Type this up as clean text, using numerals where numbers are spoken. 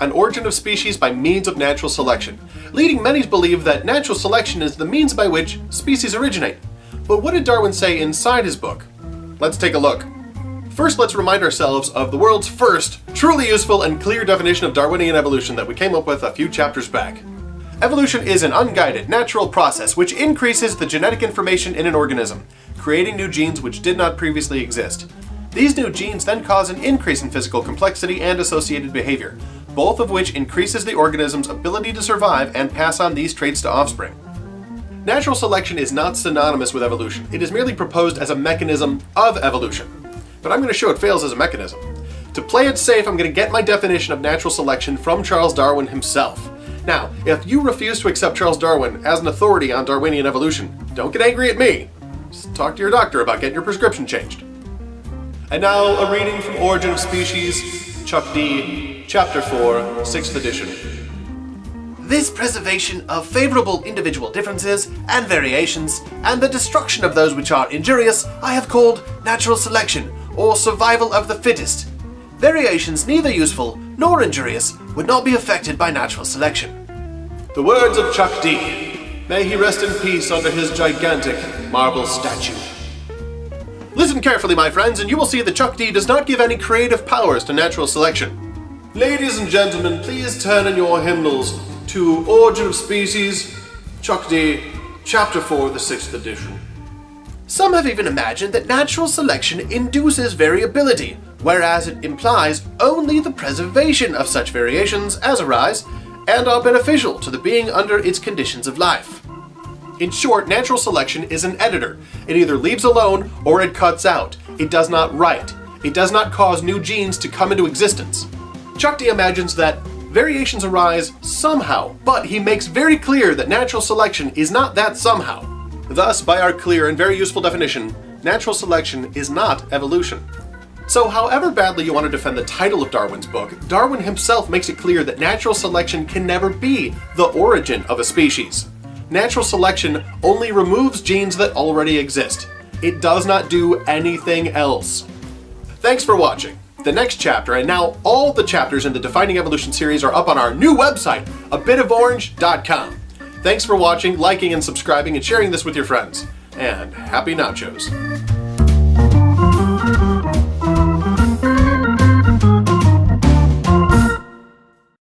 An Origin of Species by Means of Natural Selection, leading many to believe that natural selection is the means by which species originate. But what did Darwin say inside his book? Let's take a look. First, let's remind ourselves of the world's first, truly useful and clear definition of Darwinian evolution that we came up with a few chapters back. Evolution is an unguided, natural process which increases the genetic information in an organism, creating new genes which did not previously exist. These new genes then cause an increase in physical complexity and associated behavior, both of which increases the organism's ability to survive and pass on these traits to offspring. Natural selection is not synonymous with evolution. It is merely proposed as a mechanism of evolution. But I'm going to show it fails as a mechanism. To play it safe, I'm going to get my definition of natural selection from Charles Darwin himself. Now, if you refuse to accept Charles Darwin as an authority on Darwinian evolution, don't get angry at me. Just talk to your doctor about getting your prescription changed. And now, a reading from Origin of Species, Chuck D, Chapter 4, 6th edition. This preservation of favorable individual differences and variations, and the destruction of those which are injurious, I have called natural selection, or survival of the fittest. Variations neither useful nor injurious would not be affected by natural selection. The words of Chuck D. May he rest in peace under his gigantic marble statue. Listen carefully, my friends, and you will see that Chuck D does not give any creative powers to natural selection. Ladies and gentlemen, please turn in your hymnals to Origin of Species, Chuck D, Chapter 4, the 6th edition. Some have even imagined that natural selection induces variability, whereas it implies only the preservation of such variations as arise and are beneficial to the being under its conditions of life. In short, natural selection is an editor. It either leaves alone or it cuts out. It does not write. It does not cause new genes to come into existence. Chuck D imagines that variations arise somehow, but he makes very clear that natural selection is not that somehow. Thus, by our clear and very useful definition, natural selection is not evolution. So however badly you want to defend the title of Darwin's book, Darwin himself makes it clear that natural selection can never be the origin of a species. Natural selection only removes genes that already exist. It does not do anything else. Thanks for watching. The next chapter, and now all the chapters in the Defining Evolution series, are up on our new website, abitoforange.com. Thanks for watching, liking, and subscribing, and sharing this with your friends. And happy nachos.